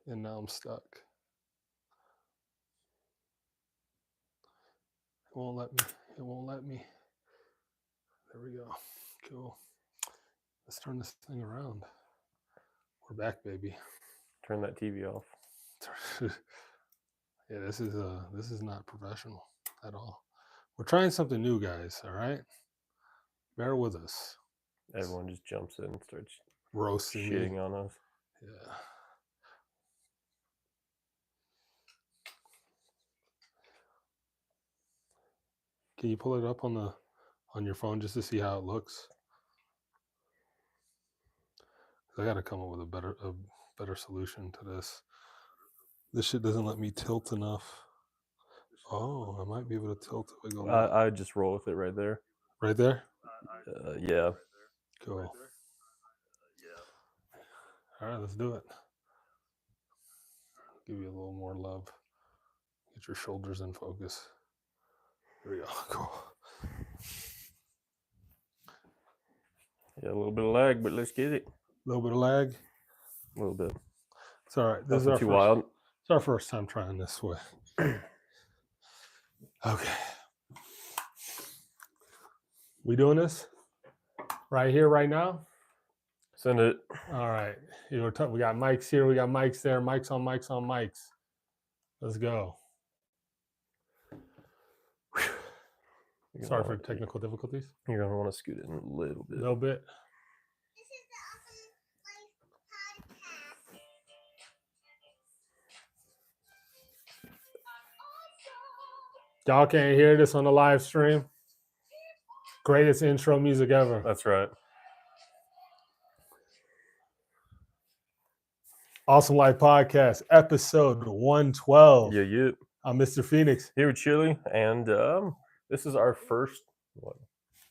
and now I'm stuck. It won't let me. It won't let me. There we go. Cool. Let's turn this thing around. We're back, baby. Turn that TV off. Yeah, this is not professional at all. We're trying something new, guys. All right, bear with us. Everyone just jumps in and starts Roasting me. shitting on us. Yeah. Can you pull it up on your phone just to see how it looks? I got to come up with a better solution to this. This shit doesn't let me tilt enough. Oh, I might be able to tilt if I go I just roll with it right there. right there. Yeah. Cool. All right, let's do it. Give you a little more love. Get your shoulders in focus. There we go. Cool. Yeah, a little bit of lag, but let's get it. A little bit of lag. A little bit. It's all right. This is Nothing our too first. wild. It's our first time trying this way. Okay. We doing this right here, right now? Send it. All right. We got mics here. We got mics there. Mics on mics on mics. Let's go. Sorry for technical difficulties. You're going to want to scoot it in a little bit. A little bit. Y'all can't hear this on the live stream. Greatest intro music ever. That's right. Awesome Life Podcast, episode 112. Yeah. I'm Mr. Phoenix. Here with Chili, and this is our first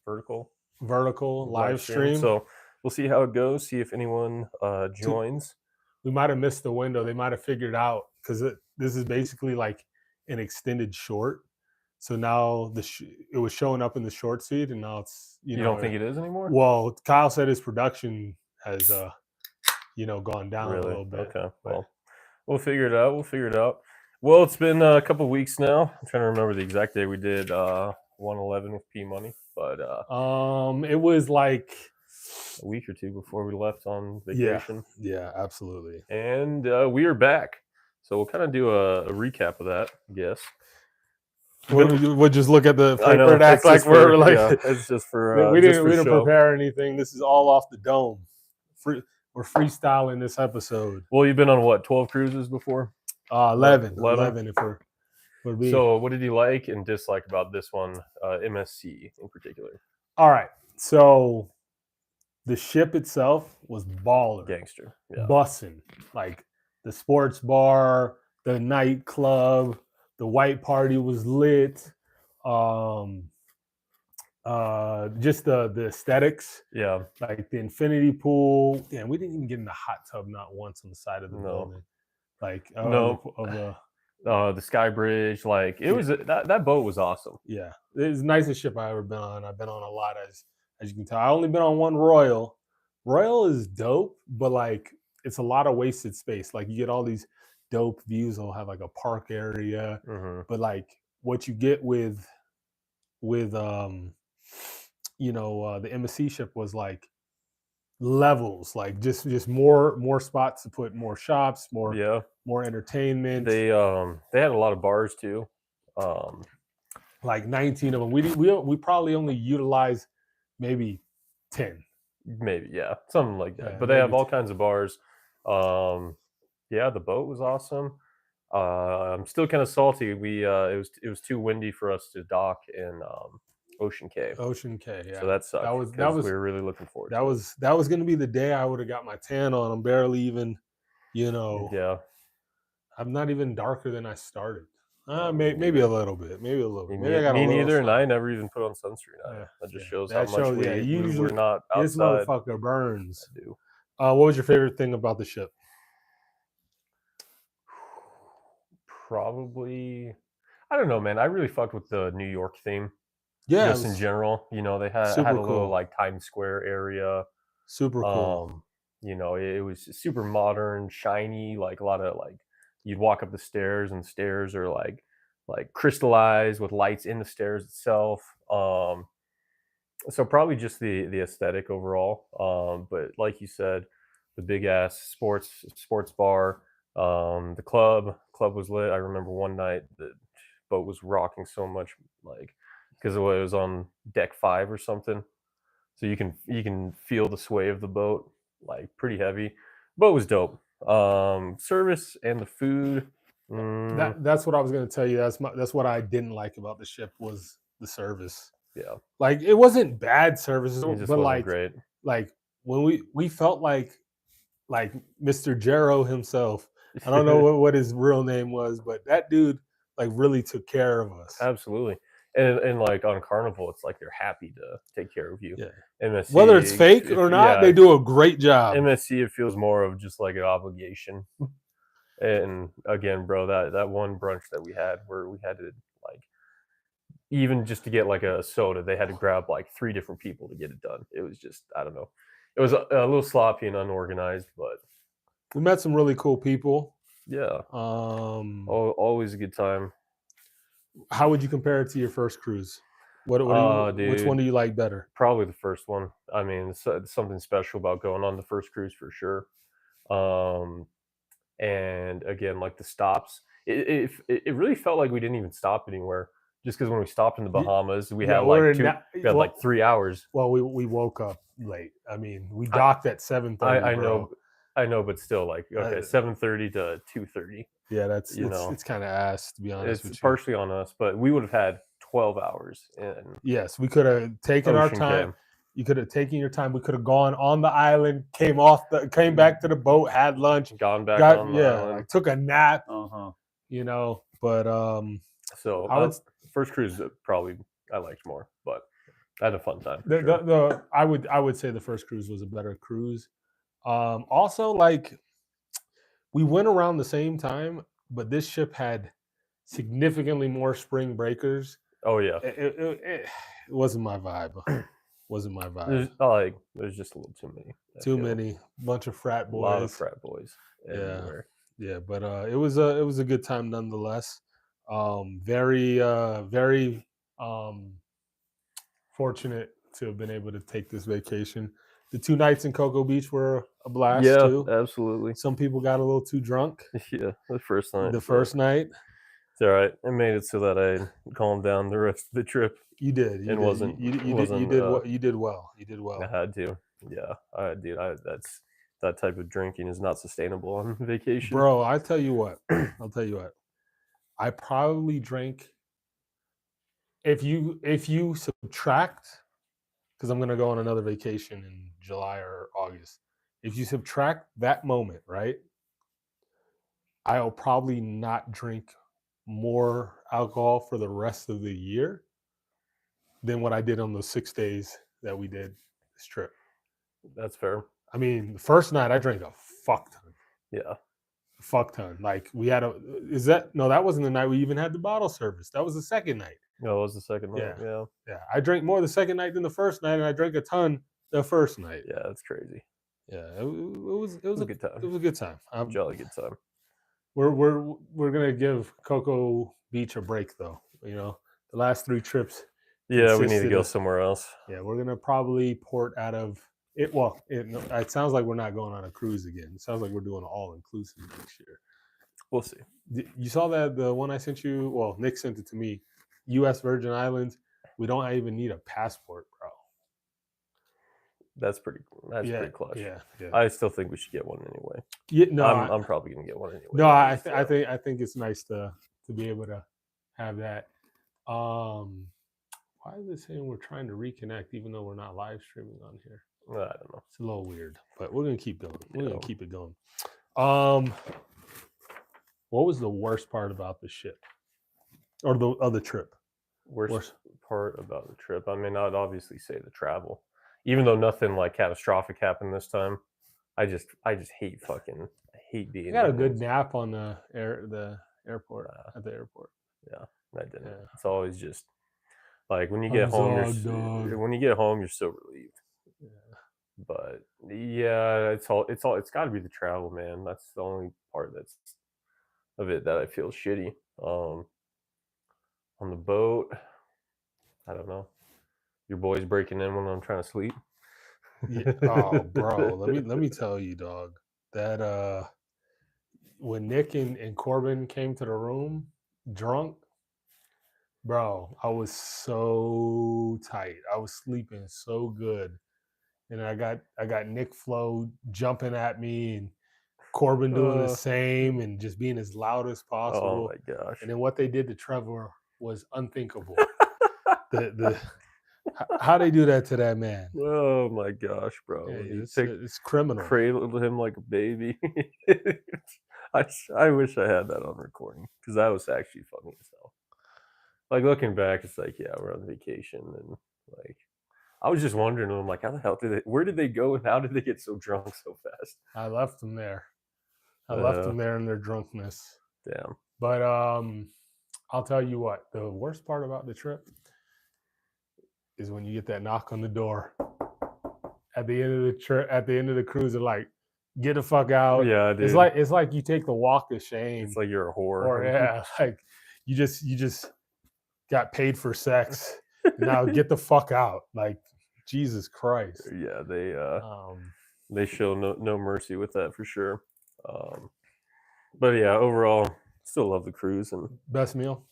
vertical live stream. So we'll see how it goes. See if anyone joins. We might have missed the window. They might have figured out because this is basically like an extended short. So now it was showing up in the short feed, and now it's you don't think it is anymore? Well, Kyle said his production has gone down a little bit. Okay. Well, we'll figure it out. Well, it's been a couple weeks now. I'm trying to remember the exact day we did 111 with P Money, but it was like a week or two before we left on vacation. Yeah, absolutely. And we are back, so we'll kind of do a recap of that, I guess. We'll just look at the paper. I know, and act like we're like it's just for we didn't prepare anything. This is all off the dome. We're freestyling this episode. Well, you've been on what, 12 cruises before? 11 if we're being. So what did you like and dislike about this one, MSC in particular? All right, so the ship itself was baller, gangster, bussin', like the sports bar, the nightclub, the white party was lit. Just the aesthetics, like the infinity pool. Yeah, we didn't even get in the hot tub not once on the side of the building. Like the Sky Bridge, like it was that boat was awesome. Yeah, it was the nicest ship I ever been on. I've been on a lot, as you can tell. I only been on one Royal. Royal is dope, but like it's a lot of wasted space. Like you get all these dope views. They'll have like a park area, but like what you get with the MSC ship was like levels, like just more spots to put more shops, more entertainment. They had a lot of bars too, like 19 of them. We probably only utilized maybe 10, something like that. But they have all kinds of bars. The boat was awesome. I'm still kind of salty. It was too windy for us to dock in Ocean Cay. Yeah. So that sucked. That was we were really looking forward to. That was going to be the day I would have got my tan on. I'm barely even, Yeah. I'm not even darker than I started. Maybe a little bit. Maybe I got me neither, and I never even put on sunscreen. That just shows how much we're not outside. This motherfucker burns. I do. What was your favorite thing about the ship? Probably, I don't know, man. I really fucked with the New York theme. Yeah, just in general, they had a little like Times Square area. Super cool. You know, it was super modern, shiny, like a lot of like you'd walk up the stairs and the stairs are like crystallized with lights in the stairs itself. So probably just the aesthetic overall. But like you said, the big ass sports bar, the club was lit. I remember one night the boat was rocking so much, like because it was on deck 5 or something, so you can feel the sway of the boat, like pretty heavy. Boat was dope. Service and the food. mm, That's what I was gonna tell you. That's what I didn't like about the ship was the service. yeah, Like it wasn't bad service, it just but wasn't great. like when we felt like Mr. Jarrow himself. I don't know what his real name was, but that dude like really took care of us. Absolutely. And like on Carnival, it's like they're happy to take care of you. Yeah. MSC, Whether it's fake or not, yeah, they do a great job. MSC, it feels more of just like an obligation. And again, bro, that one brunch that we had where we had to like even just to get like a soda, they had to grab like 3 different people to get it done. It was just I don't know. It was a little sloppy and unorganized, but We met some really cool people. yeah, Um, always a good time. how would you compare it to your first cruise? Which one Dude, do you like better? probably the first one. I mean, it's something special about going on the first cruise for sure. Um, and again, like the stops, it really felt like we didn't even stop anywhere. Just because when we stopped in the Ye- Bahamas, we Yeah, had like we had like well, 3 hours. we woke up late. I mean, we I docked at 7:30, I bro. know, I know, but still, like okay, Uh, 7:30 to 2:30. yeah, that's You know, it's kind of ass to be honest it's with you. partially on us, but we would have had 12 hours in Yes, we could have taken our Ocean time. Cay. You could have taken your time. We could have gone on the island, came back to the boat, had lunch, Gone back on the island. like took a nap, Uh-huh. But So I would first cruise probably I liked more, but I had a fun time. the, For the sure. the I would say the first cruise was a better cruise. Also, like we went around the same time, but this ship had significantly more spring breakers. Oh yeah, It wasn't my vibe. Wasn't my vibe. there's just a little too many. I Too feel. many, bunch of frat A lot of boys. frat boys Yeah, everywhere. yeah, but it was a good time nonetheless. Very fortunate to have been able to take this vacation. The 2 nights in Cocoa Beach were a blast Yeah, too. absolutely. Some people got a little too drunk Yeah, the first night. the but first night. It's all right. I made it so that I calmed down the rest of the trip. You did. You And did. wasn't You wasn't did what you did well. You did I well. had to. Yeah, I did. That's that type of drinking is not sustainable on vacation. Bro, I tell you what. I'll tell you what. I probably drank if you subtract because I'm gonna go on another vacation in July or August. If you subtract that moment, right, I'll probably not drink more alcohol for the rest of the year than what I did on those 6 days that we did this trip. That's fair. I mean, the first night I drank a fuck ton. Yeah. A fuck ton. Like we had a is that no, that wasn't the night we even had the bottle service. That was the second night. That was the second night. Yeah. Yeah. Yeah. I drank more the second night than the first night, and I drank a ton the first night. Yeah, that's crazy. Yeah. It was a good time. It was a good time. Jolly good time. We're gonna give Cocoa Beach a break though. You know, the last 3 trips. Yeah, we need to consisted go of- somewhere else. Yeah, we're gonna probably port out of it. Well, it sounds like we're not going on a cruise again. It sounds like we're doing all inclusive next year. We'll see. You saw that the one I sent you? Well, Nick sent it to me. U.S. Virgin Islands. We don't even need a passport, bro. That's pretty clutch. Yeah, yeah. I still think we should get one anyway. Yeah, no, I'm probably gonna get one anyway. no. I think it's nice to be able to have that. Why is it saying we're trying to reconnect even though we're not live streaming on here? I don't know. It's a little weird, but we're gonna keep going. We're Yeah. gonna keep it going. What was the worst part about the ship or the other trip? Worst part about the trip. I mean, I'd obviously say the travel, even though nothing like catastrophic happened this time. I just hate being. I got a in good those- nap on the airport at the airport. I didn't. Yeah. It's always just like when you get Huzzah, home, dog. when you get home, you're so relieved. Yeah. But yeah, it's got to be the travel, man. That's the only part that's of it that I feel shitty. On the boat, I don't know. Your boy's breaking in when I'm trying to sleep. Yeah. Oh, bro, let me tell you, dog, that when Nick and Corbin came to the room drunk, bro, I was so tight. I was sleeping so good. And I got Nick Flo jumping at me and Corbin doing the Uh, same and just being as loud as oh possible. my gosh. And then what they did to Trevor was unthinkable. The how they do that to that man? Oh my gosh, bro. Yeah, When he it's criminal. cradled him like a baby. I wish I had that on recording because that was actually funny as hell. Like looking back, it's like, yeah, we're on vacation and like I was just wondering, I'm like, how the hell where did they go and how did they get so drunk so fast? I left them there. I left Uh, them there in their drunkenness. damn. But I'll tell you what, the worst part about the trip is when you get that knock on the door at the end of the trip, at the end of the cruise, they're like, get the fuck out. Yeah, It's dude. like you take the walk of shame. It's like you're a Or whore. yeah, like you just got paid for sex. Now get the fuck out. Like Jesus Christ. Yeah, Um, they show no mercy with that for sure. But yeah, overall, still love the cruise and best meal.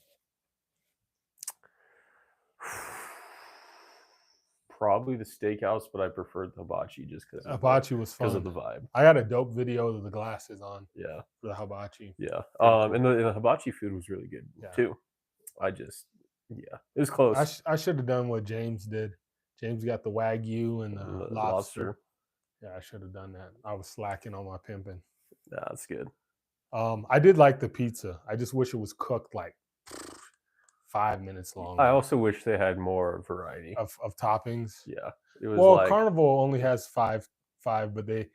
probably the steakhouse, but I preferred the hibachi just Hibachi was because fun. of the vibe. I got a dope video of the glasses on Yeah, for the hibachi. yeah. Cool. And the hibachi food was really good too. I just yeah, it was close. I should have done what James did. James got the Wagyu and the lobster. Yeah, I should have done that. I was slacking on my pimping. Yeah, that's good. I did like the pizza. I just wish it was cooked like 5 minutes longer. I also wish they had more variety of toppings. Yeah, it was Well, like Carnival only has five, but they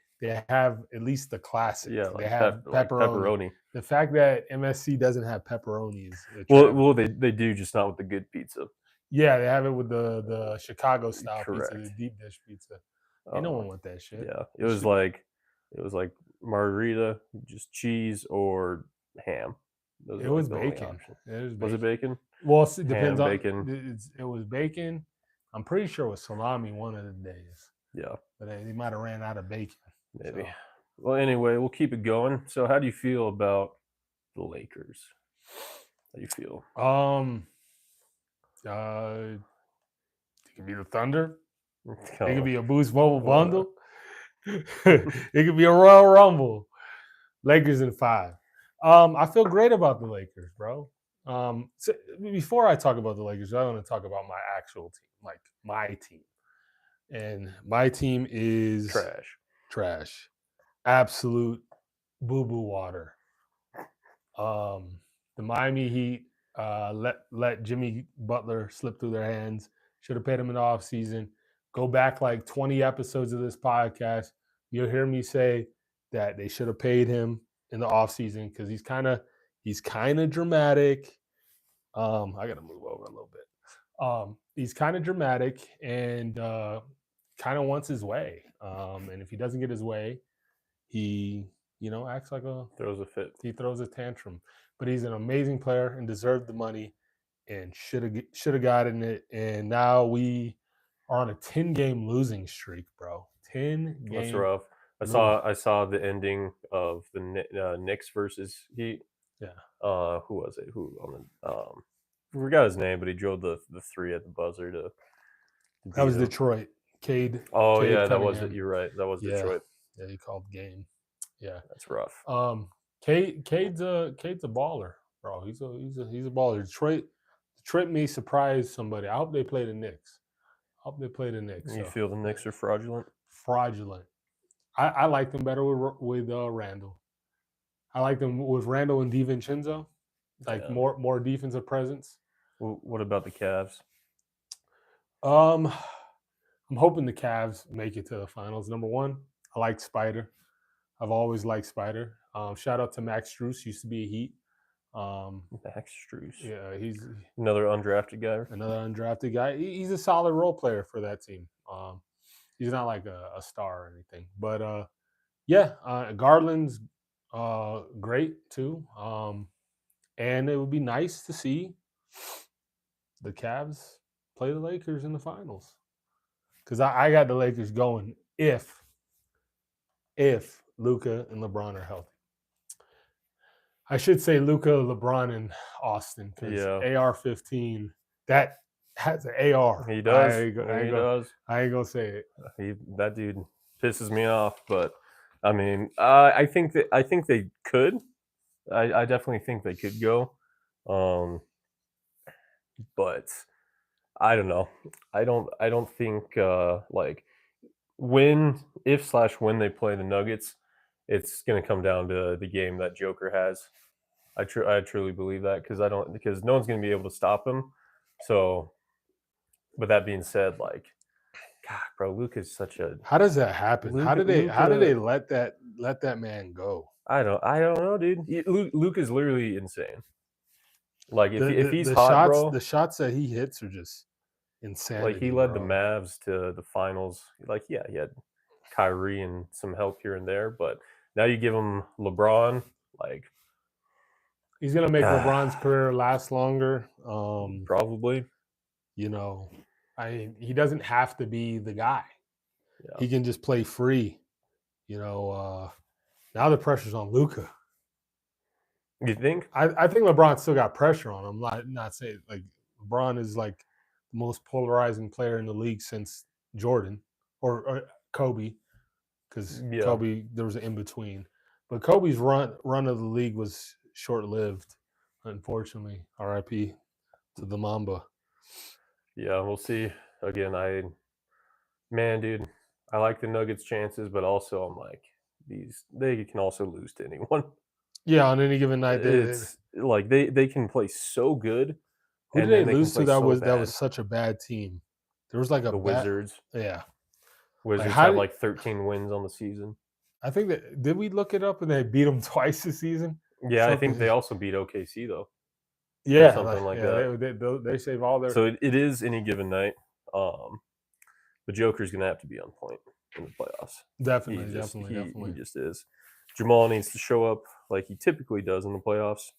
have at least the classics. yeah, They like have like pepperoni. The fact that MSC doesn't have pepperoni is a well, they do, just not with the good pizza. yeah, they have it with the Chicago style pizza, the Correct. deep dish pizza. Ain't no one want that shit. Yeah, it was like margarita, just cheese or ham. Those It are, like, was the only bacon. options. It Was it bacon? Well, it depends Ham, on bacon. it was bacon. I'm pretty sure it was salami one of the days, Yeah, but they might have ran out of bacon. maybe. So. Well, anyway, we'll keep it going. So, how do you feel about the Lakers? How do you feel? It could be the Thunder. Oh, It could be a Boost Mobile bundle. It could be a Royal Rumble. Lakers in 5. I feel great about the Lakers, bro. So before I talk about the Lakers, I want to talk about my actual team, like my team. And my team is trash. Absolute boo-boo water. The Miami Heat let Jimmy Butler slip through their hands. Should have paid him in the offseason. Go back like 20 episodes of this podcast. You'll hear me say that they should have paid him in the offseason because he's kind of dramatic. I gotta move over a little bit. He's kind of dramatic and kind of wants his way. And if he doesn't get his way, he acts like throws a fit. He throws a tantrum. But he's an amazing player and deserved the money and should have gotten it. And now we are on a 10-game losing streak, bro. 10 games. That's rough. I saw the ending of the Knicks versus Heat. Yeah. Who was it? Who on the I forgot his name, but he drilled the 3 at the buzzer to that was him. Detroit. Cade. Oh Cade yeah, Cunningham. That was it. You're right. That was Detroit. Yeah, he called game. Yeah, that's rough. Cade's a baller, bro. He's a baller. Detroit may surprise somebody. I hope they play the Knicks. You feel the Knicks are fraudulent? Fraudulent. I like them better with Randall. I like them with Randall and DiVincenzo. Like more defensive presence. Well, what about the Cavs? I'm hoping the Cavs make it to the finals. Number one, I like Spider. I've always liked Spider. Shout out to Max Strus, used to be a Heat. Max Strus. Yeah, he's another undrafted guy. He's a solid role player for that team. He's not like a star or anything. But yeah, Garland's great too. And it would be nice to see the Cavs play the Lakers in the finals. Because I got the Lakers going if Luka and LeBron are healthy. I should say Luka, LeBron, and Austin, because AR-15, that has an AR. He does. I ain't gonna say it. That dude pisses me off, but I mean, I think they could. I definitely think they could go, but I don't know. I don't think like when they play the Nuggets, it's gonna come down to the game that Joker has. I truly believe that because no one's gonna be able to stop him. So, but that being said, like, God, bro, Luka's such a. How does that happen? How did they let that man go? I don't know, dude. Luke is literally insane. Like if he's the hot, shots, bro, the shots that he hits are just insanity. Like he led the Mavs to the finals. Like he had Kyrie and some help here and there, but now you give him LeBron, like he's gonna make LeBron's career last longer. Probably. You know, he doesn't have to be the guy. Yeah. He can just play free. You know, now the pressure's on Luka. You think? I think LeBron still got pressure on him. Not saying like LeBron is like the most polarizing player in the league since Jordan or Kobe, because Kobe there was an in between. But Kobe's run of the league was short lived, unfortunately. R.I.P. to the Mamba. Yeah, we'll see. Again, dude, I like the Nuggets' chances, but also I'm like they can also lose to anyone. Yeah, on any given night, it's like they can play so good. Who did they lose to? That was such a bad team. There was like the Wizards. Yeah, Wizards had like 13 wins on the season. I think that did we look it up and they beat them twice this season? Yeah, I think they also beat OKC though. Yeah, something like that. They save all their. So it is any given night. The Joker's gonna have to be on point in the playoffs. Definitely. He just is. Jamal needs to show up like he typically does in the playoffs,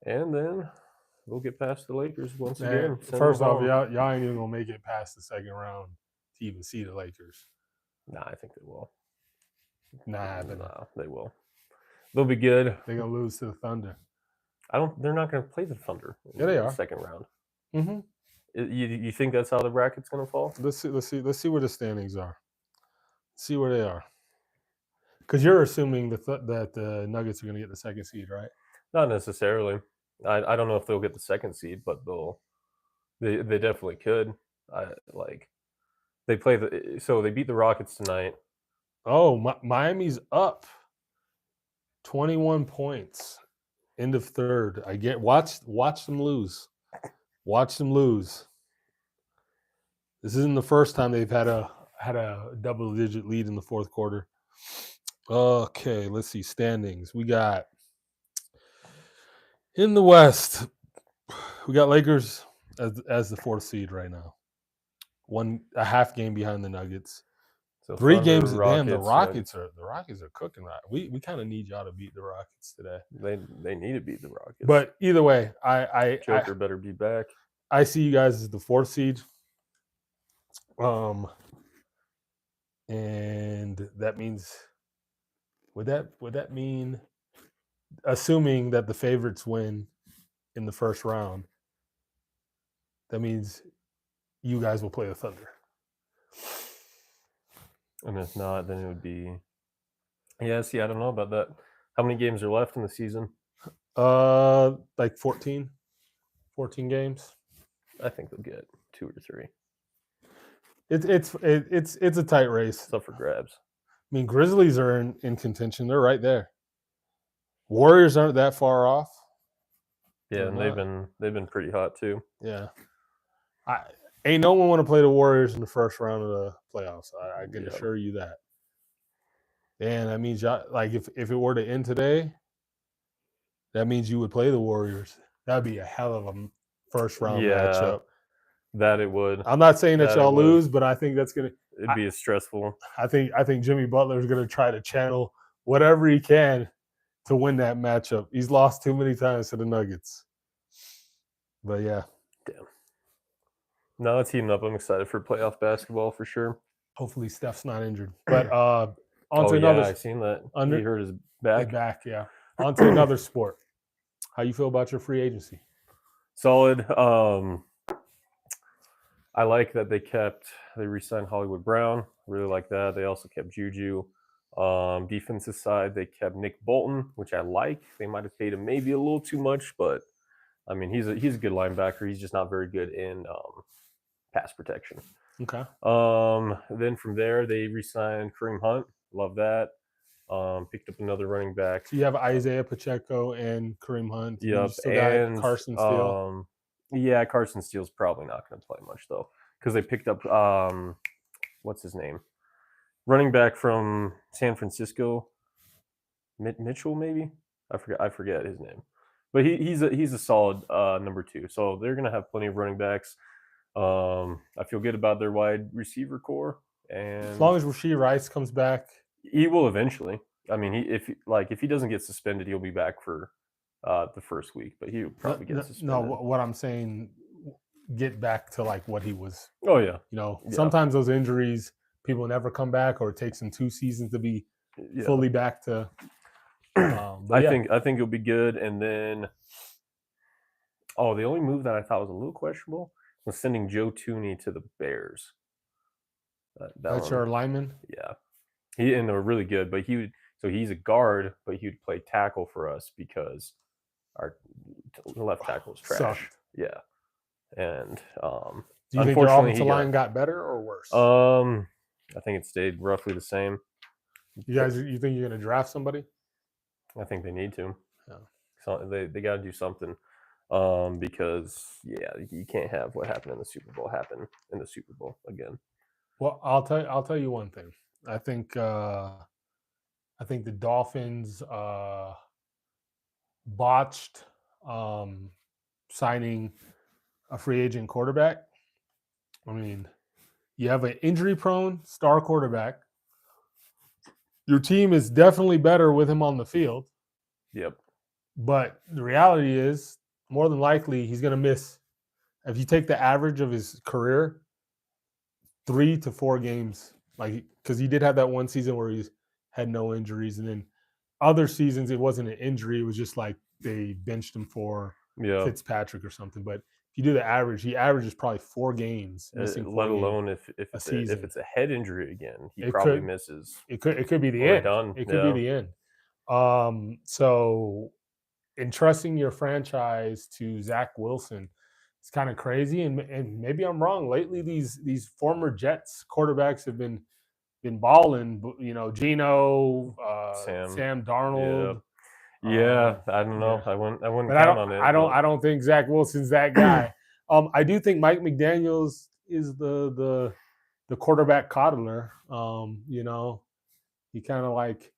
and then we'll get past the Lakers once again. First off, y'all ain't even gonna make it past the second round to even see the Lakers. Nah, I think they will. Nah, they will. They'll be good. They're gonna lose to the Thunder. They're not gonna play the Thunder. Yeah, they are. Second round. Mm-hmm. You think that's how the bracket's gonna fall? Let's see where the standings are. See where they are. Because you're assuming that the Nuggets are gonna get the second seed, right? Not necessarily. I don't know if they'll get the second seed, but they definitely could. They beat the Rockets tonight. Oh, Miami's up 21 points. End of third. Watch them lose. Watch them lose. This isn't the first time they've had a double-digit lead in the fourth quarter. Okay, let's see standings. We got in the West. We got Lakers as the fourth seed right now. A half game behind the Nuggets. So 3 Thunder, games. Damn, the Rockets are cooking right. We kind of need y'all to beat the Rockets today. They need to beat the Rockets. But either way, Joker better be back. I see you guys as the fourth seed. And that means would that mean, assuming that the favorites win in the first round, that means you guys will play the Thunder. And if not, then it would be. Yeah, see, I don't know about that. How many games are left in the season? Like 14 games. I think they'll get 2 or 3. It's a tight race. It's up for grabs. I mean, Grizzlies are in contention. They're right there. Warriors aren't that far off. Yeah, and they've been pretty hot too. Yeah. Ain't no one want to play the Warriors in the first round of the playoffs. I can assure you that. And that means like if it were to end today, that means you would play the Warriors. That'd be a hell of a first round matchup. That it would. I'm not saying that That y'all it would. lose, but I think that's gonna. It'd be stressful. I think Jimmy Butler is gonna try to channel whatever he can to win that matchup. He's lost too many times to the Nuggets. But yeah, Damn. No, it's heating up. I'm excited for playoff basketball for sure. hopefully Steph's not injured. But on to yeah, another. I've seen that. Under- He hurt his back. back. Yeah. On to another sport. How you feel about your free agency? Solid. I like that they re-signed Hollywood Brown. Really like that. They also kept Juju. Defensive side, they kept Nick Bolton, which I like. They might have paid him maybe a little too much, but I mean he's a good linebacker. He's just not very good in pass protection. Okay. Then from there they re-signed Kareem Hunt. Love that. Picked up another running back. So you have Isaiah Pacheco and Kareem Hunt. Yep. You still got Carson Steele. Yeah, Carson Steele's probably not going to play much though, because they picked up what's his name, running back from San Francisco, Mitchell maybe. I forget his name, but he's a solid number 2. So they're going to have plenty of running backs. I feel good about their wide receiver core, and as long as Rashee Rice comes back, he will eventually. I mean, if he doesn't get suspended, he'll be back for the first week, but he would probably get suspended. No, what I'm saying, get back to like what he was. Oh yeah. Sometimes those injuries, people never come back, or it takes them 2 seasons to be fully back to. I think it'll be good. And then, the only move that I thought was a little questionable was sending Joe Thuney to the Bears. That's your lineman. Yeah, and they were really good, but he's a guard, but he would play tackle for us because our left tackle was trash. Sucked. Yeah, and do you think your offensive line got better or worse? I think it stayed roughly the same. You think you're gonna draft somebody? I think they need to. Yeah. So they got to do something, because you can't have what happened in the Super Bowl happen in the Super Bowl again. Well, I'll tell you one thing. I think the Dolphins botched signing a free agent quarterback. I mean, you have an injury-prone star quarterback. Your team is definitely better with him on the field. Yep. But the reality is, more than likely, he's going to miss. If you take the average of his career, 3 to 4 games, because he did have that one season where he had no injuries, and then other seasons it wasn't an injury; it was just like they benched him for Fitzpatrick or something. But if you do the average, he averages probably 4 games, missing 4 let alone games if it's a head injury again, he probably misses. It could be the end. Done. It could be the end. So entrusting your franchise to Zach Wilson, it's kind of crazy, and maybe I'm wrong. Lately, these former Jets quarterbacks have been balling. Geno, Sam Darnold. Yeah, I don't know. I wouldn't count on it. I don't think Zach Wilson's that guy. I do think Mike McDaniels is the quarterback coddler. He kind of like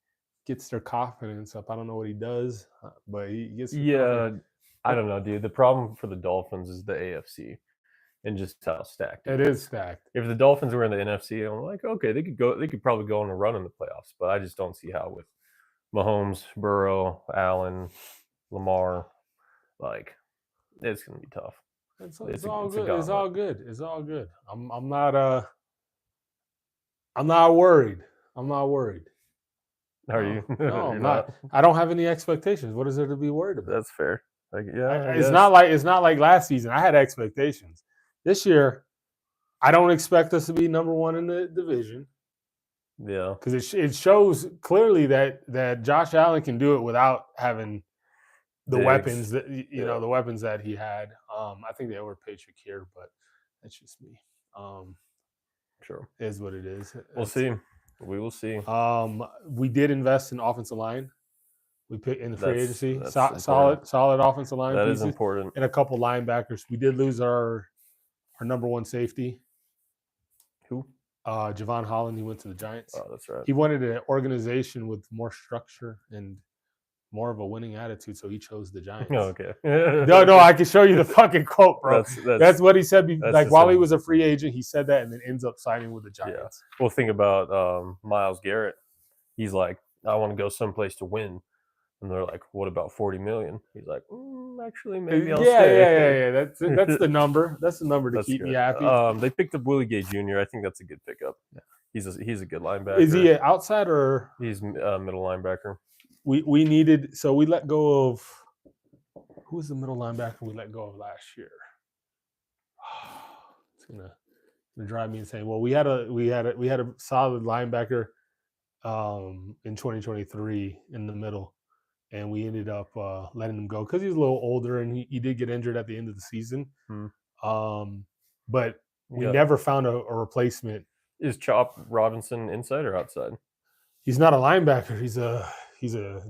gets their confidence up. I don't know what he does, but he gets. I don't know, dude. The problem for the Dolphins is the AFC and just how stacked it is. Stacked. If the Dolphins were in the NFC, I'm like, okay, they could probably go on a run in the playoffs, but I just don't see how with Mahomes, Burrow, Allen, Lamar. Like, it's gonna be tough. It's all good. It's all good. It's all good. I'm not worried. I'm not worried. Are you? No, I'm not. I don't have any expectations. What is there to be worried about? That's fair. It's not like last season. I had expectations. This year, I don't expect us to be number 1 in the division. Yeah, because it shows clearly that Josh Allen can do it without having the weapons that the weapons that he had. I think they overpaid Shakir, but that's just me. Sure, it is what it is. We'll see. We will see. We did invest in offensive line. We picked in the free agency. That's solid offensive line. That is important. And a couple linebackers. We did lose our number 1 safety. Who? Javon Holland. He went to the Giants. Oh, that's right. He wanted an organization with more structure and more of a winning attitude, so he chose the Giants. Oh, okay. No, I can show you the fucking quote, bro. That's what he said. Like while he was a free agent, he said that, and then ends up signing with the Giants. Yeah. Well, think about Myles Garrett. He's like, I want to go someplace to win. And they're like, "What about 40 million?" He's like, "Actually, maybe I'll stay." Yeah. That's the number. That's the number to keep me happy. They picked up Willie Gay Jr. I think that's a good pickup. Yeah. He's a good linebacker. Is he an outside or he's middle linebacker? We needed, so we let go of, who was the middle linebacker we let go of last year? It's gonna drive me insane. Well, we had a solid linebacker in 2023 in the middle. And we ended up letting him go because he was a little older and he did get injured at the end of the season. But we never found a replacement. Is Chop Robinson inside or outside? He's not a linebacker. He's a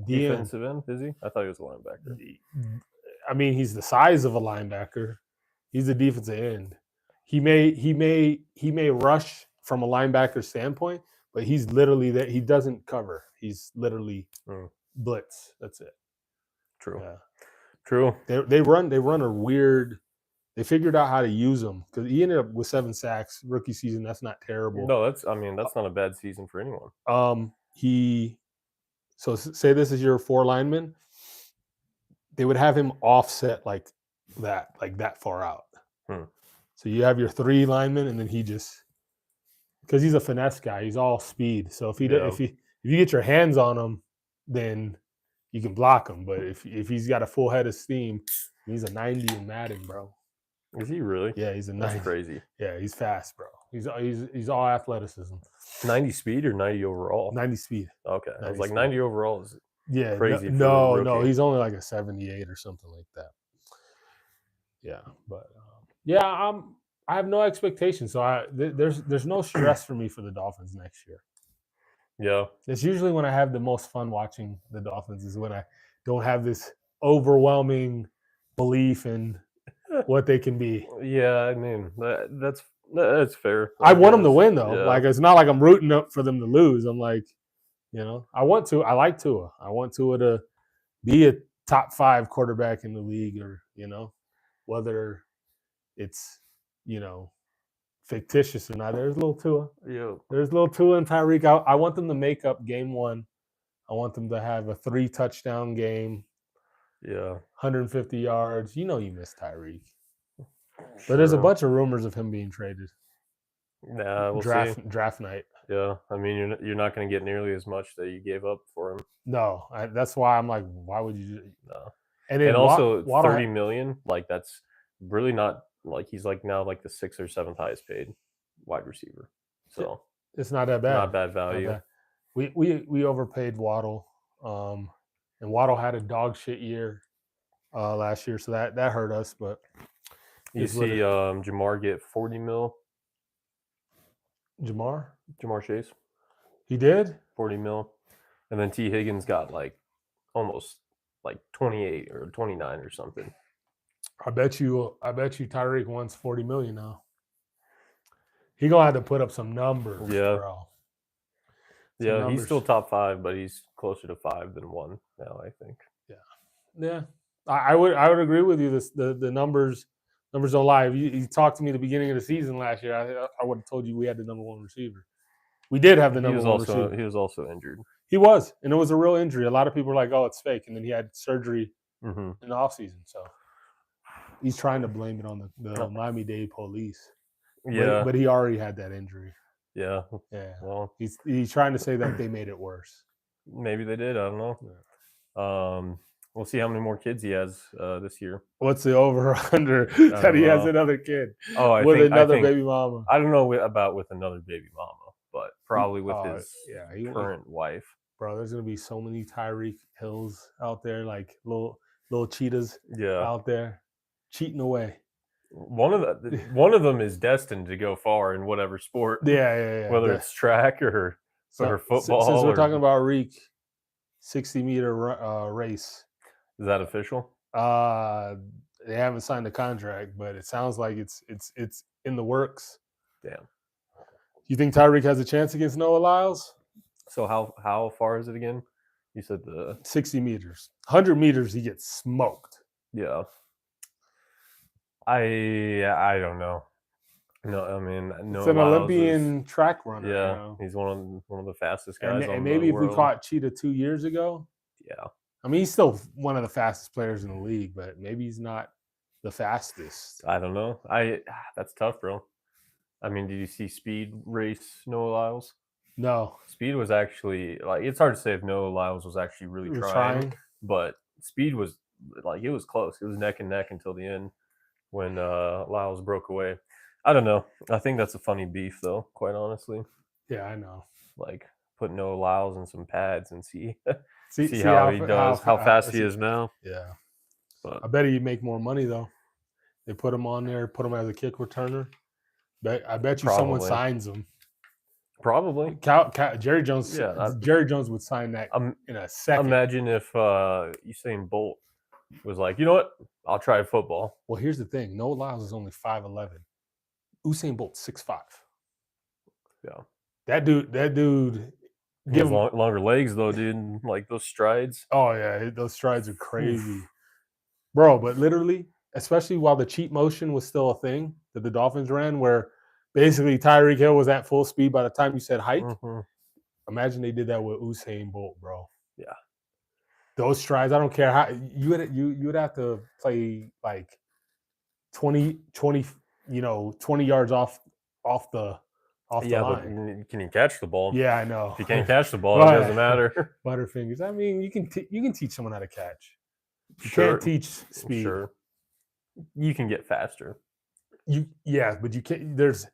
defensive end. Is he? I thought he was a linebacker. I mean, he's the size of a linebacker. He's a defensive end. He may rush from a linebacker standpoint, but he's literally that. He doesn't cover. He's literally blitz. That's it. True. Yeah. True. They run a weird. They figured out how to use him because he ended up with 7 sacks rookie season. That's not terrible. No, that's not a bad season for anyone. So say this is your 4 linemen. They would have him offset like that far out. So you have your 3 linemen, and then he just, because he's a finesse guy, he's all speed. So if you get your hands on him, then you can block him. But if he's got a full head of steam, he's a 90 in Madden, bro. Is he really? Yeah, he's a 90. That's crazy. Yeah, he's fast, bro. He's all athleticism. 90 speed or 90 overall? 90 speed. Okay, I was like 90 overall is crazy. No, he's only like a 78 or something like that. Yeah, but I have no expectations, so there's no stress for me for the Dolphins next year. Yeah, it's usually when I have the most fun watching the Dolphins is when I don't have this overwhelming belief in what they can be. Yeah, I mean that's fair. I want them to win though. Yeah. Like it's not like I'm rooting up for them to lose. I'm like, I like Tua. I want Tua to be a top 5 quarterback in the league, or whether it's fictitious or not. There's little Tua. Yeah. There's little Tua and Tyreek. I want them to make up game 1. I want them to have a 3 touchdown game. Yeah. 150 yards. You miss Tyreek. But there's a bunch of rumors of him being traded. Nah, we'll see. See. Draft night. Yeah, I mean you're not going to get nearly as much that you gave up for him. No, that's why I'm like, why would you? No. And also $30 million, like that's really not like he's like now like the 6th or 7th highest paid wide receiver. So it's not that bad. Not bad value. Not bad. We overpaid Waddle, and Waddle had a dog shit year last year, so that hurt us. But you see Jamar get $40 million. Jamar Chase. He did $40 million, and then T. Higgins got like almost like 28 or 29 or something. I bet you Tyreek wants $40 million now. He gonna have to put up some numbers, bro. Numbers. He's still top 5, but he's closer to 5 than 1 now, I think. Yeah. I would agree with you. The numbers don't lie. If you talked to me at the beginning of the season last year, I would have told you we had the number 1 receiver. We did have the number 1 receiver. He was also injured. He was, and it was a real injury. A lot of people were like, "Oh, it's fake," and then he had surgery in the offseason. So he's trying to blame it on the Miami-Dade police. Yeah, but he already had that injury. Yeah. Well, he's trying to say that they made it worse. Maybe they did. I don't know. Yeah. We'll see how many more kids he has this year. What's the over/under that he has another kid? Oh, with another baby mama. I don't know about with another baby mama, but probably with his current wife. Bro, there's gonna be so many Tyreek Hills out there, like little cheetahs out there cheating away. One of them is destined to go far in whatever sport. Yeah. Whether it's track or football. Since we're talking about Reek, 60-meter race. Is that official? They haven't signed the contract, but it sounds like it's in the works. Damn. You think Tyreek has a chance against Noah Lyles? So how far is it again? You said the 60 meters. 100 meters, he gets smoked. yeah. I don't know. No, I mean, no. It's an Olympian track runner. Yeah, you know? he's one of the fastest guys And on maybe the if we world. caught Cheetah 2 years ago, Yeah, I mean, he's still one of the fastest players in the league, but maybe he's not the fastest. I don't know. That's tough, bro. I mean, did you see Speed race Noah Lyles? No, Speed was actually like it's hard to say if Noah Lyles was actually really he was trying, but Speed was like it was close. It was neck and neck until the end when Lyles broke away. I don't know. I think that's a funny beef, though. Quite honestly, Yeah, I know. like put Noah Lyles in some pads and see See how he does, how fast he is now. Yeah, But I bet he'd make more money though. They put him on there, put him as a kick returner. I bet you someone Probably. signs him. probably, Jerry Jones. Yeah, Jerry Jones would sign that in a second. imagine if Usain Bolt was like, you know what, I'll try football. Well, here's the thing: Noah Lyles is only 5'11". Usain Bolt 6'5". Yeah, That dude. he has longer legs though, dude. Like those strides. Oh yeah, those strides are crazy, bro. But literally, especially while the cheat motion was still a thing that the Dolphins ran, where basically Tyreek Hill was at full speed by the time you said hike. Mm-hmm. Imagine they did that with Usain Bolt, bro. Yeah, those strides. I don't care how you would have to play like 20 yards off the line. But can he catch the ball? Yeah, I know. If you can't catch the ball, it doesn't matter. Butterfingers. I mean, you can teach someone how to catch. You Sure. can't teach speed. Sure. You can get faster. But you can't. There's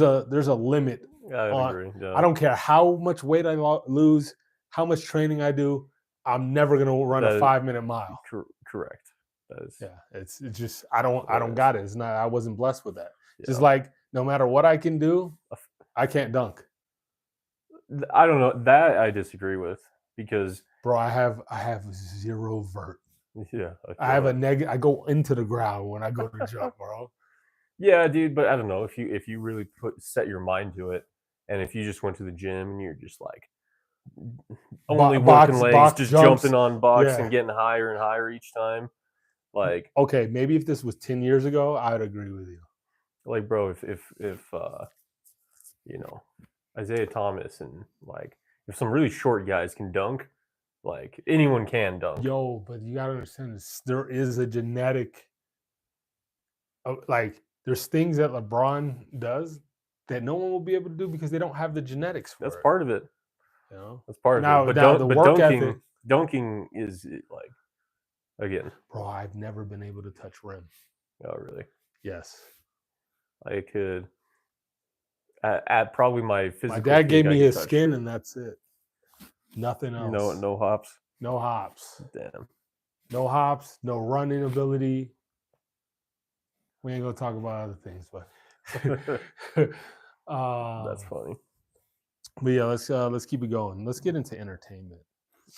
a limit. I agree. Yeah. I don't care how much weight I lose, how much training I do. I'm never gonna run a 5-minute mile. Correct. That is. Yeah, it's just I don't got it. It's not. I wasn't blessed with that. Yeah. Just like no matter what I can do, I can't dunk. I don't know that I disagree with because bro, I have 0 vert. Yeah, I have a negative. I go into the ground when I go to jump, bro. Yeah, dude, but I don't know if you really set your mind to it, and if you just went to the gym and you're just like only working legs, just jumps. Jumping on box and getting higher and higher each time. Like, okay, maybe if this was 10 years ago, I'd agree with you. Like, bro, if Isaiah Thomas and like if some really short guys can dunk, like anyone can dunk. Yo, but you gotta understand this. There is a genetic. Like, there's things that LeBron does that no one will be able to do because they don't have the genetics for That's it. part of it. You know, that's part of it. But dunking is like, again, bro. I've never been able to touch rim. Oh, really? Yes. I could. At probably my physical. My dad gave me his skin, and that's it. Nothing else. No hops. No hops. Damn. No hops. No running ability. We ain't gonna talk about other things, but that's funny. But yeah, let's keep it going. Let's get into entertainment.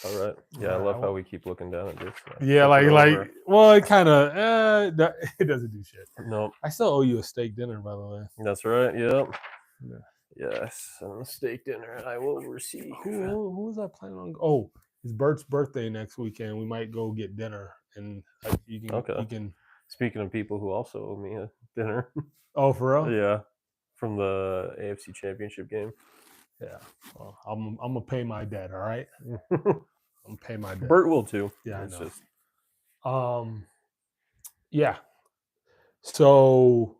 All right. Yeah, I love how we keep looking down at this. Yeah, well, it kind of it doesn't do shit. No, I still owe you a steak dinner, by the way. That's right. Yep. Yeah. Yes, a steak dinner I will receive. Who was I planning on? Oh, it's Bert's birthday next weekend. We might go get dinner, and you can. Speaking of people who also owe me a dinner. Oh, for real? Yeah, from the AFC Championship game. Yeah, well, I'm gonna pay my debt. All right, I'm gonna pay my debt. Bert will too. Yeah, it's just. Yeah. So,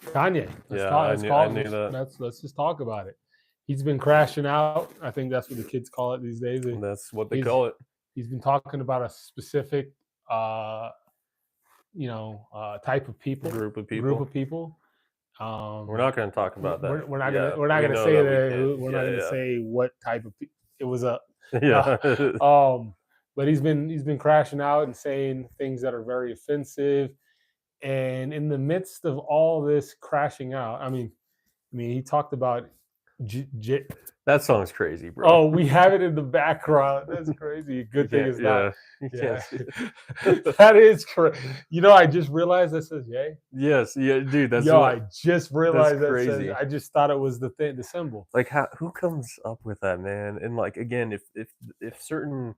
Kanye. I knew that. Let's just talk about it. He's been crashing out. I think that's what the kids call it these days. That's what they call it. He's been talking about a specific, type of people, group of people. We're not going to talk about that. We're not going to say that. We're not going to say what type of people. It was a but he's been crashing out and saying things that are very offensive. And in the midst of all this crashing out, I mean, he talked about That song's crazy, bro. Oh, we have it in the background. That's crazy. Good thing it's not. You Yeah, can't see that is crazy. You know, I just realized that says yay. Yes, yeah, dude. That's Yo, what, I just realized that says. crazy. I just thought it was the thing, the symbol. Like, who comes up with that, man? And like, again, if certain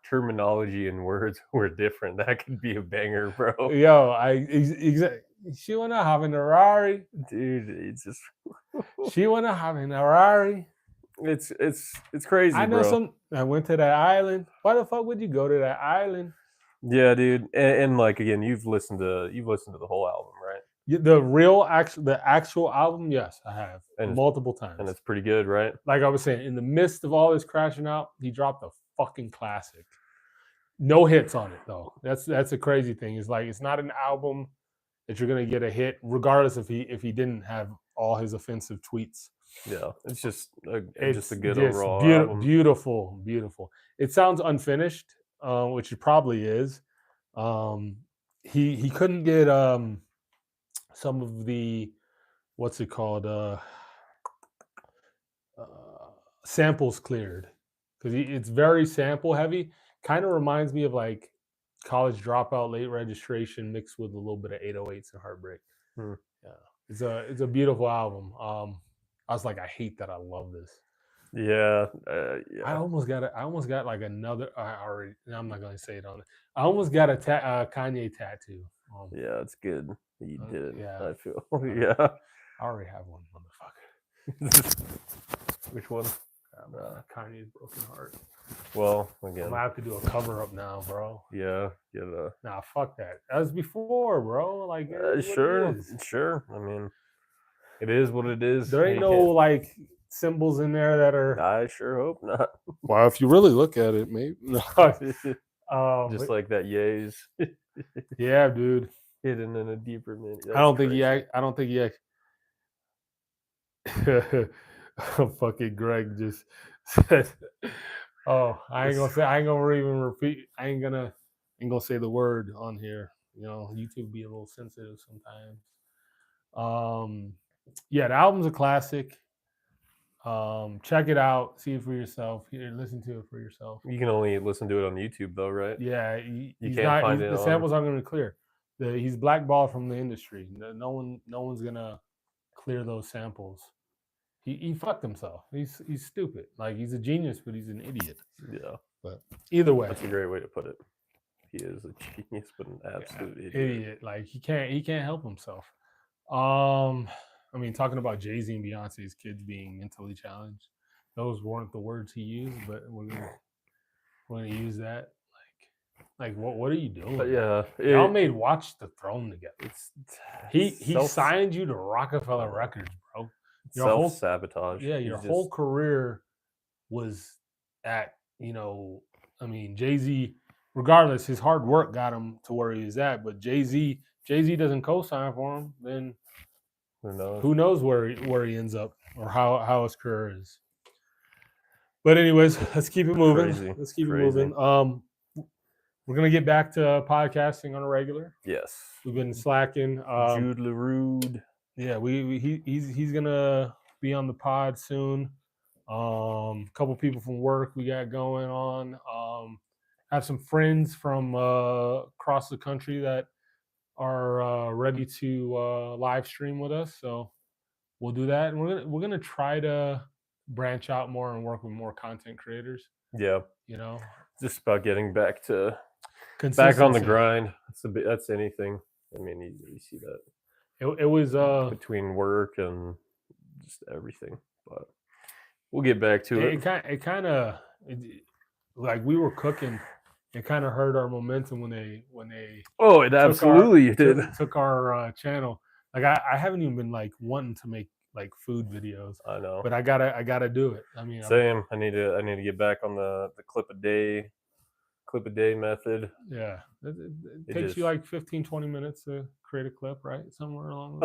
terminology and words were different, that could be a banger, bro. Yo, exactly. She wanna have an Ferrari, Dude. It's just she wanna have an Ferrari. it's crazy, I know bro. I went to that island. Why the fuck would you go to that island? Yeah, dude. And like, again, you've listened to the whole album, right? The actual album, yes, I have And multiple times. and it's pretty good, right? Like I was saying, in the midst of all this crashing out, he dropped a fucking classic. No hits on it though. That's a crazy thing. It's like it's not an album that you're gonna get a hit, regardless if he didn't have all his offensive tweets. Yeah, it's just a It's good just overall album. beautiful. It sounds unfinished, which it probably is. He couldn't get some of the what's it called samples cleared because it's very sample heavy. Kind of reminds me of like college dropout, late registration mixed with a little bit of 808s and heartbreak. Hmm. Yeah, it's a beautiful album. I was like, I hate that I love this. Yeah, yeah. I almost got like another. I'm not gonna say it on it. I almost got a Kanye tattoo. Yeah, it's good that you did it. yeah. I feel. Yeah. I already have one, motherfucker. Which one? Kanye's Broken Heart. Well, I'm again, gonna have to do a cover up now, bro. yeah, get a. Nah, fuck that. That was before, bro. Like, Sure. I mean, it is what it is. there ain't no like symbols in there that are. I sure hope not. Well, if you really look at it, maybe. Just like that, yays. Yeah, dude. Hidden in a deeper meaning. I don't think he. Fucking Greg just said, "Oh, I ain't gonna even repeat. I ain't gonna say the word on here. You know, YouTube be a little sensitive sometimes." Yeah, the album's a classic. Check it out, see it for yourself. Here, listen to it for yourself. You can only listen to it on YouTube, though, right? Yeah, you can't find it. The samples aren't going to clear. He's blackballed from the industry. No one's gonna clear those samples. He fucked himself. He's stupid. Like he's a genius, but he's an idiot. Yeah. But either way, that's a great way to put it. He is a genius, but an absolute idiot. Like he can't help himself. I mean, talking about Jay-Z and Beyonce's kids being mentally challenged, those weren't the words he used, but we're gonna use that. Like what are you doing? But yeah, y'all made Watch the Throne together. He signed you to Rockefeller Records, bro. Self-sabotage. Yeah, your whole career was at, I mean, Jay-Z, regardless, his hard work got him to where he was at, but Jay-Z doesn't co-sign for him, then who knows where he ends up or how his career is. But anyways, let's keep it moving. Let's keep it moving. We're gonna get back to podcasting on a regular. Yes, we've been slacking. Jude LaRude. Yeah, he's gonna be on the pod soon. A couple people from work we got going on. Have some friends from across the country that are ready to live stream with us. So we'll do that, and we're gonna try to branch out more and work with more content creators. Yeah, just about getting back on the grind. That's anything. I mean, you see that. It was between work and just everything, but we'll get back to it. It kind of like we were cooking. It kind of hurt our momentum when they. Oh, it absolutely did. Took our channel. Like I haven't even been like wanting to make like food videos. I know, but I gotta do it. I mean, same. I need to get back on the clip a day method. Yeah, it takes you like 15-20 minutes to create a clip, right? Somewhere along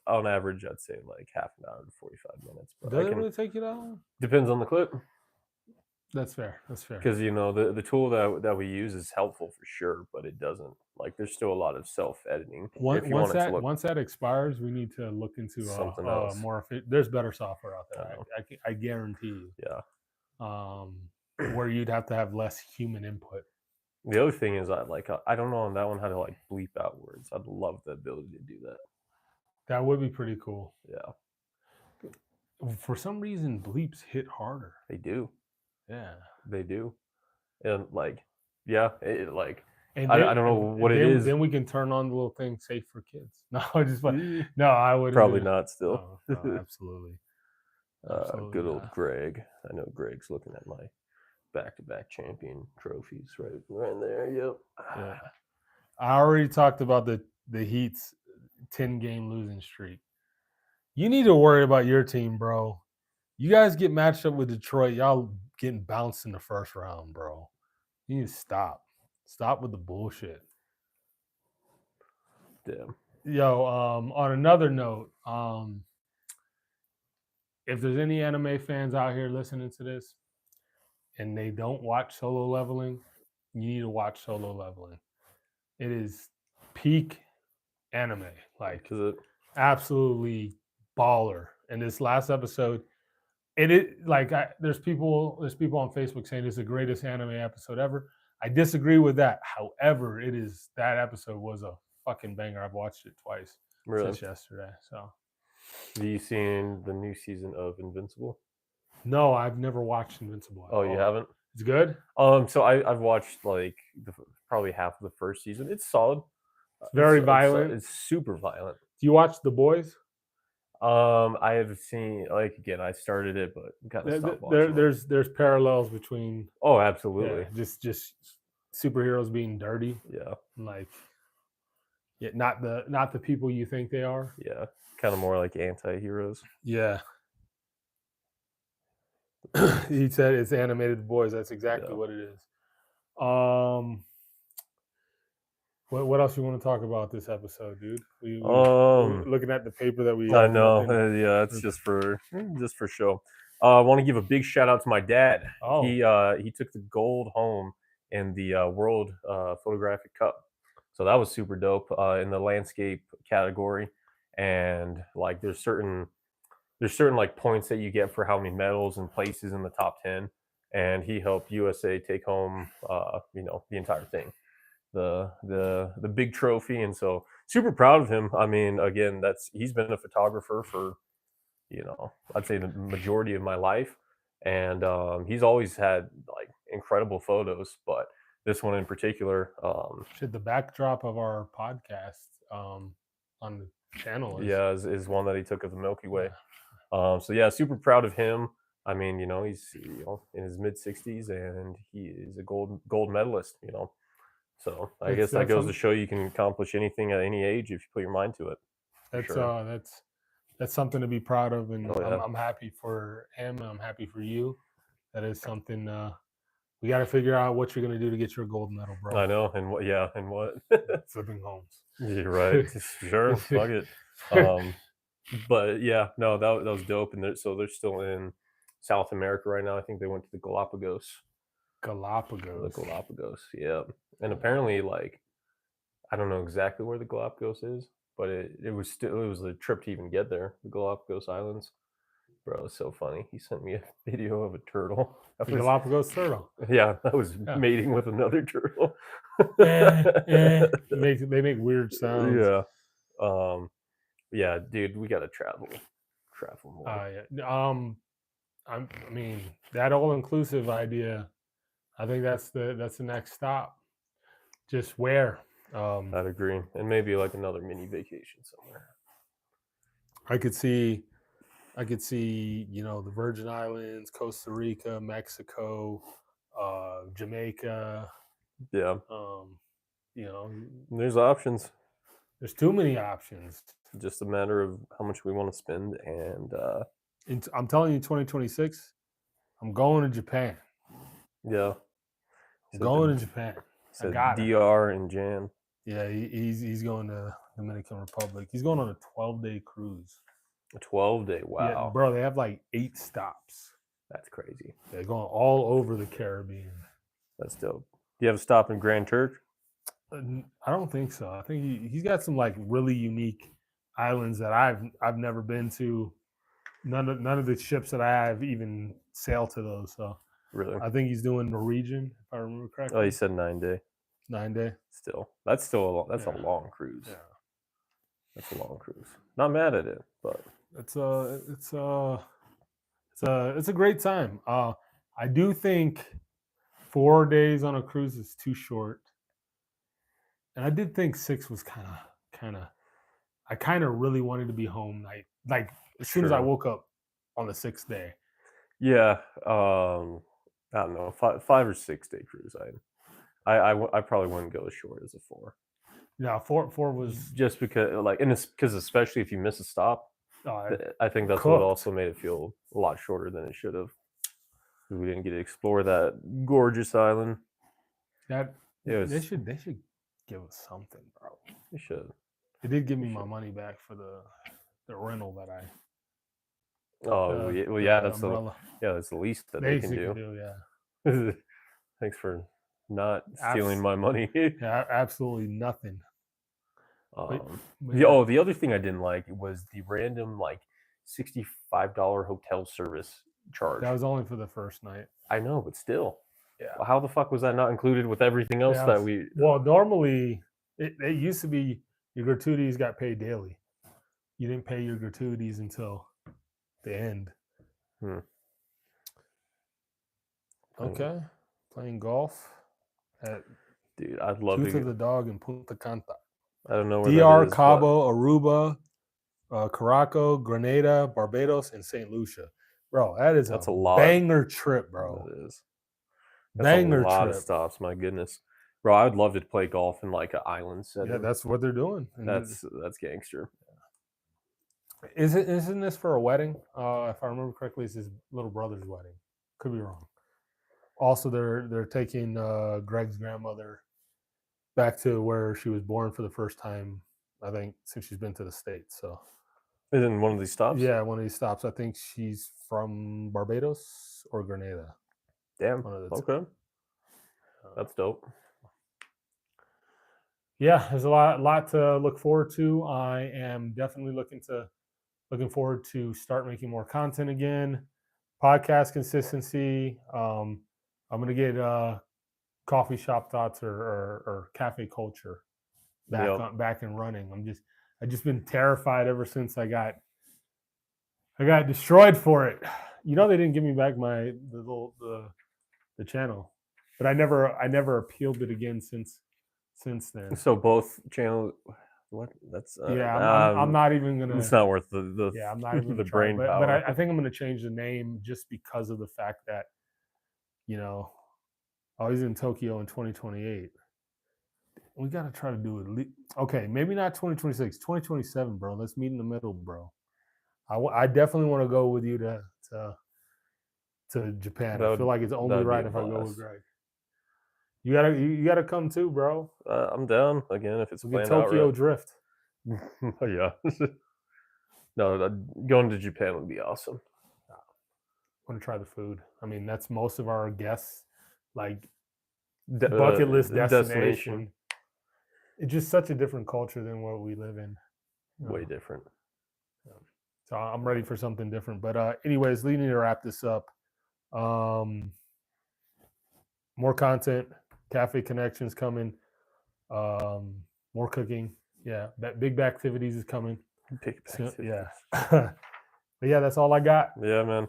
on average, I'd say like half an hour to 45 minutes. But does it really take you that long? Depends on the clip. That's fair. Because the tool that we use is helpful for sure, but it doesn't like there's still a lot of self-editing. Once that expires, we need to look into something else. More. There's better software out there. I guarantee you. Yeah. Where you'd have to have less human input. The other thing is, I don't know on that one how to like bleep out words. I'd love the ability to do that. That would be pretty cool. Yeah. For some reason, bleeps hit harder. They do. Yeah. They do. And like, yeah, and I don't know what it is. Then we can turn on the little thing, safe for kids. No, I would probably not still. No, absolutely. Good old Greg. I know Greg's looking at my back-to-back champion trophies right there. Yep. Yeah. I already talked about the Heat's 10-game losing streak. You need to worry about your team, bro. You guys get matched up with Detroit. Y'all getting bounced in the first round, bro. You need to stop. Stop with the bullshit. Damn. Yo, on another note, if there's any anime fans out here listening to this and they don't watch Solo Leveling, you need to watch Solo Leveling. It is peak anime. Like, is it absolutely baller. And this last episode, there's people on Facebook saying it's the greatest anime episode ever. I disagree with that. However, that episode was a fucking banger. I've watched it twice since yesterday. So, have you seen the new season of Invincible? No, I've never watched Invincible. Oh, you haven't? It's good. So I've watched like probably half of the first season. It's solid. It's very violent. It's super violent. Do you watch The Boys? I have seen, like, again, I started it, but kind of stopped watching. There's parallels between. Oh, absolutely. Yeah, just superheroes being dirty. Yeah. Like, not the people you think they are. Yeah. Kind of more like anti-heroes. Yeah. He said it's animated The Boys. That's exactly what it is. What else you want to talk about this episode, dude? We're looking at the paper that we. I know. Yeah, it's just for show. I want to give a big shout out to my dad. Oh. He took the gold home in the World Photographic Cup, so that was super dope in the landscape category. And like, there's certain like points that you get for how many medals and places in the top 10. And he helped USA take home, the entire thing. The big trophy, and so super proud of him. I mean, again, he's been a photographer for, I'd say the majority of my life, and he's always had like incredible photos, but this one in particular, the backdrop of our podcast on the channel is one that he took of the Milky Way. So yeah, super proud of him. I mean, he's in his mid-60s and he is a gold medalist. So I guess that goes to show you can accomplish anything at any age if you put your mind to it. That's something to be proud of, and I'm happy for him. I'm happy for you. That is something we got to figure out what you're going to do to get your gold medal, bro. I know, and what? Flipping homes. You're right. Sure, fuck it. But yeah, no, that was dope, and they're still in South America right now. I think they went to the Galapagos. The Galapagos, yeah. And apparently, like, I don't know exactly where the Galapagos is, but it was a trip to even get there. The Galapagos Islands, bro, it's so funny. He sent me a video of a turtle. The Galapagos turtle. Yeah, that was mating with another turtle. They make weird sounds. Yeah, yeah, dude, we gotta travel more. I mean, that all-inclusive idea. I think that's the next stop. Just where? I'd agree, and maybe like another mini vacation somewhere. I could see, the Virgin Islands, Costa Rica, Mexico, Jamaica. Yeah. There's options. There's too many options. Just a matter of how much we want to spend, and I'm telling you, 2026, I'm going to Japan. Yeah. Going to Japan. I got DR in Jan. Yeah, he's going to Dominican Republic. He's going on a 12-day cruise. A 12-day, wow. Yeah, bro, they have like 8 stops. That's crazy. They're going all over the Caribbean. That's dope. Do you have a stop in Grand Church? I don't think so. I think he's got some like really unique islands that I've never been to. None of the ships that I have even sailed to those. So Really? I think he's doing Norwegian, if I remember Oh, correctly. he said 9-day. 9-day. That's still that's Yeah. a long cruise. Yeah. That's a long cruise. Not mad at it, but It's a great time. I do think 4 days on a cruise is too short, and I did think 6 was kind of. I kind of really wanted to be home, like as soon as I Sure. woke up on the 6th day. Yeah. I don't know, 5 or 6 day cruise. I probably wouldn't go as short as a 4. Yeah, four was Just because, like, and it's because especially if you miss a stop, uh, I think that's what cooked. also made it feel a lot shorter than it should have. We didn't get to explore that gorgeous island. That It was, they should give us something, bro. they should. They did give They me my should. money back for the rental that I Oh, yeah, well, the yeah, that's umbrella. that's the least that they can Basically, do. yeah. Thanks for not stealing my money. Yeah, absolutely nothing. But Yeah. Oh, the other thing I didn't like was the random like $65 hotel service charge. that was only for the first night. I know, but still, Yeah. how the fuck was that not included with everything else Yeah, that we? well, normally it used to be your gratuities got paid daily. You didn't pay your gratuities until the end. Hmm. Okay. Playing golf at Dude, I'd love Tooth to. of the Dog in Punta Cana. I don't know where DR, that is. Cabo, Aruba, Caraco, Grenada, Barbados, and St. Lucia. Bro, that is That's a a lot. banger trip, bro. That is. That's Banger a lot trip. of stops. My goodness, bro, I would love to play golf in like an island setting. Yeah, that's what they're doing. And that's gangster. isn't this for a wedding? If I remember correctly, it's his little brother's wedding. Could be wrong. Also, they're taking Greg's grandmother back to where she was born for the first time. I think since she's been to the States. So Is it in one of these stops? yeah, one of these stops. I think she's from Barbados or Grenada. Damn. One of the Okay. That's dope. Yeah, there's a lot to look forward to. I am definitely looking forward to start making more content again. Podcast consistency. I'm gonna get coffee shop thoughts or cafe culture back and running. I've just been terrified ever since I got destroyed for it. You know, they didn't give me back the channel, but I never appealed it again since then. So both channels. What? That's Yeah, I'm not even gonna. It's not worth the Yeah, I'm not even the gonna try. brain But power. I think I'm gonna change the name just because of the fact that, he's in Tokyo in 2028. We gotta try to do it. Okay, maybe not 2026, 2027, bro. Let's meet in the middle, bro. I definitely want to go with you to Japan. I feel like it's only right if I go with Greg. You gotta come too, bro. I'm down again if it's planned out. Tokyo Drift. Yeah. No, going to Japan would be awesome. I want to try the food. I mean, that's most of our guests, like bucket list destination. It's just such a different culture than what we live in. Way different. Yeah. So I'm ready for something different. But anyways, leading to wrap this up. More content, cafe connections coming. More cooking. Yeah, big activities is coming. Big activities. Yeah. But yeah, that's all I got. Yeah, man.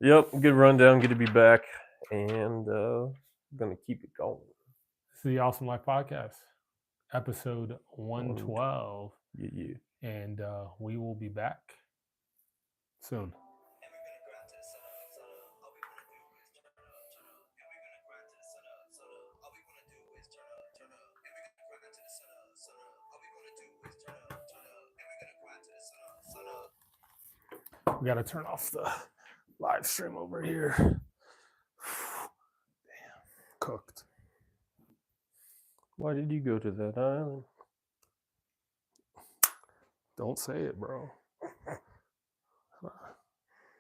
Yep, good rundown. Good to be back, and gonna keep it going. This is the Awesome Life Podcast, episode 112. Yeah. And we will be back soon. We got to turn off the live stream over here. Damn, cooked. Why did you go to that island? Don't say it, bro.